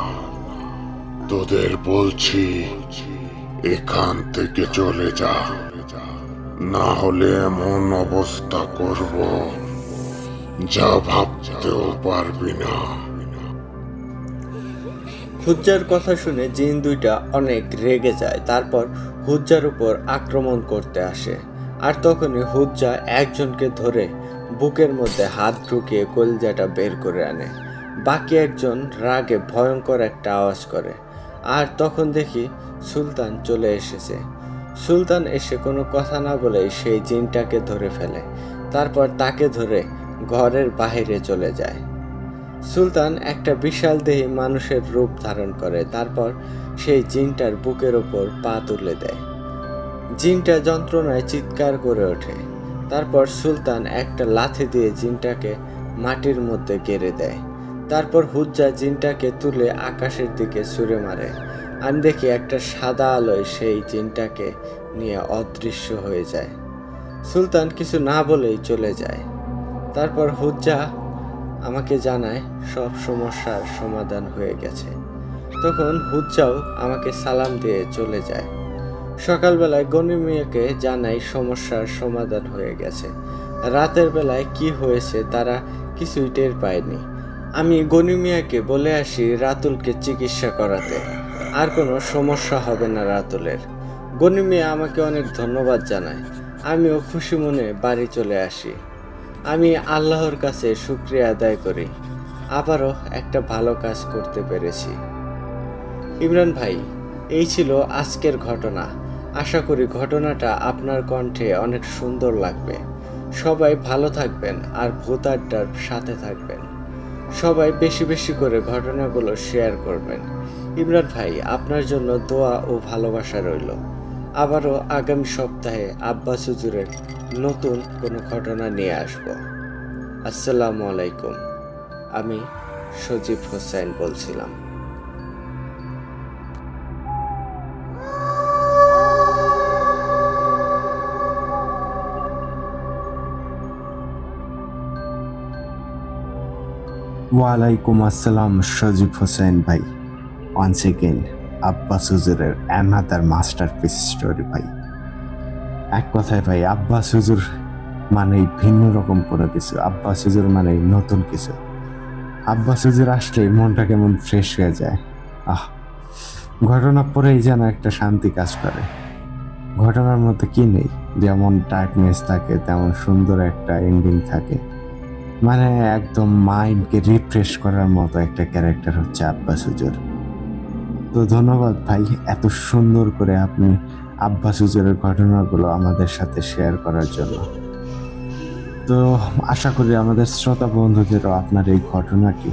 তোদের বলছি এখান থেকে চলে যা, না হলে এমন অবস্থা করব যা ভাবতেও পারবি না। হুজ্জার কথা শুনে জিন দুইটা অনেক রেগে যায়। তারপর হুজ্জার উপর আক্রমণ করতে আসে। আর তখনই হুজ্জা একজনকে ধরে বুকের মধ্যে হাত ঢুকিয়ে কলিজাটা বের করে আনে। বাকি একজন রাগে ভয়ঙ্কর একটা আওয়াজ করে। আর তখন দেখি সুলতান চলে এসেছে। সুলতান এসে কোনো কথা না বলেই সেই জিনটাকে ধরে ফেলে। তারপর তাকে ধরে ঘরের বাহিরে চলে যায়। সুলতান একটা বিশাল দেহী মানুষের রূপ ধারণ করে। তারপর সেই জিনটার বুকের ওপর পা তুলে দেয়। জিনটা যন্ত্রণায় চিৎকার করে ওঠে। তারপর সুলতান একটা লাথি দিয়ে জিনটাকে মাটির মধ্যে গেড়ে দেয়। তারপর হুজ্জা জিনটাকে তুলে আকাশের দিকে ছুঁড়ে মারে। আমি দেখি একটা সাদা আলোয় সেই জিনটাকে নিয়ে অদৃশ্য হয়ে যায়। সুলতান কিছু না বলেই চলে যায়। তারপর হুজ্জা আমাকে জানায় সব সমস্যার সমাধান হয়ে গেছে। তখন হুজ্জাও আমাকে সালাম দিয়ে চলে যায়। সকালবেলায় গনি মিয়াকে জানাই সমস্যার সমাধান হয়ে গেছে। রাতের বেলায় কি হয়েছে তারা কিছুই টের পায়নি। আমি গনি মিয়াকে বলে আসি রাতুলকে চিকিৎসা করাতে, আর কোনো সমস্যা হবে না রাতুলের। গনি মিয়া আমাকে অনেক ধন্যবাদ জানায়। আমিও খুশি মনে বাড়ি চলে আসি। আমি আল্লাহর কাছে শুকরিয়া আদায় করি, আবারও একটা ভালো কাজ করতে পেরেছি। ইমরান ভাই, এই ছিল আজকের ঘটনা। আশা করি ঘটনাটা আপনার কণ্ঠে অনেক সুন্দর লাগবে। সবাই ভালো থাকবেন আর ভূত আড্ডার সাথে থাকবেন। সবাই বেশি বেশি করে ঘটনাগুলো শেয়ার করবেন। ইমরান ভাই, আপনার জন্য দোয়া ও ভালোবাসা রইল। আবারও আগামী সপ্তাহে আব্বাস হুজুরের নতুন কোনো ঘটনা নিয়ে আসব। আসসালামু আলাইকুম। আমি সজীব হোসেন বলছিলাম। ওয়ালাইকুম আসসালাম সজীব হোসেন ভাই। ওয়ান্স এগেইন আব্বাস হুজুরের অ্যানাদার মাস্টারপিস স্টোরি ভাই। এক কথায় ভাই, আব্বাস হুজুর মানেই ভিন্ন রকম কোনো কিছু, আব্বাস হুজুর মানেই নতুন কিছু। আব্বাস হুজুর আসলেই মনটা কেমন ফ্রেশ হয়ে যায়। ঘটনা পরেই যেন একটা শান্তি কাজ করে। ঘটনার মধ্যে কি নেই, যেমন ডার্কনেস থাকে তেমন সুন্দর একটা এন্ডিং থাকে। মানে একদম মাইন্ডকে রিফ্রেশ করার মতো একটা ক্যারেক্টার হচ্ছে আব্বাস হুজুর। তো ধন্যবাদ ভাই, এত সুন্দর করে আপনি আব্বাস হুজুরের ঘটনাগুলো আমাদের সাথে শেয়ার করার জন্য। তো আশা করি আমাদের শ্রোতা বন্ধুদেরও আপনার এই ঘটনাটি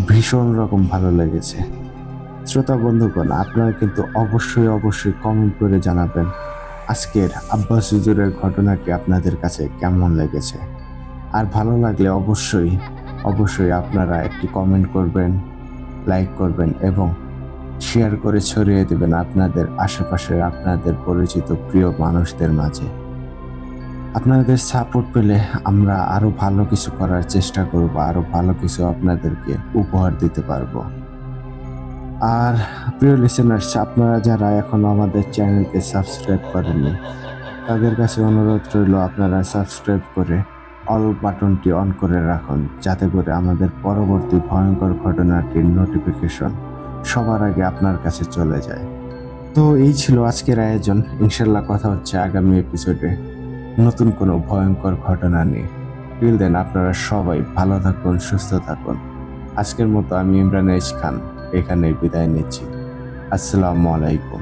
ভীষণ রকম ভালো লেগেছে। শ্রোতা বন্ধুগণ, আপনারা কিন্তু অবশ্যই কমেন্ট করে জানাবেন আজকের আব্বাস হুজুরের ঘটনাটি আপনাদের কাছে কেমন লেগেছে। আর ভালো লাগলে অবশ্যই আপনারা একটি কমেন্ট করবেন, লাইক করবেন এবং শেয়ার করে ছড়িয়ে দেবেন আপনাদের আশেপাশের আপনাদের পরিচিত প্রিয় মানুষদের মাঝে। আপনাদের সাপোর্ট পেলে আমরা আরো ভালো কিছু করার চেষ্টা করব, আরো ভালো কিছু আপনাদেরকে উপহার দিতে পারবো। আর প্রিয় লিসেনার্স, আপনারা যারা এখনো আমাদের চ্যানেলকে সাবস্ক্রাইব করেননি তাদের কাছে অনুরোধ রইল আপনারা সাবস্ক্রাইব করে অল বাটনটি অন করে রাখুন, যাতে করে আমাদের পরবর্তী ভয়ঙ্কর ঘটনাটির নোটিফিকেশন সবার আগে আপনার কাছে চলে যায়। তো এই ছিল আজকের আয়োজন। ইনশাল্লাহ কথা হচ্ছে আগামী এপিসোডে নতুন কোনো ভয়ঙ্কর ঘটনা নিয়ে। টিল দেন আপনারা সবাই ভালো থাকুন, সুস্থ থাকুন। আজকের মতো আমি ইমরান এইচ খান এখানেই বিদায় নিচ্ছি। আসসালামু আলাইকুম।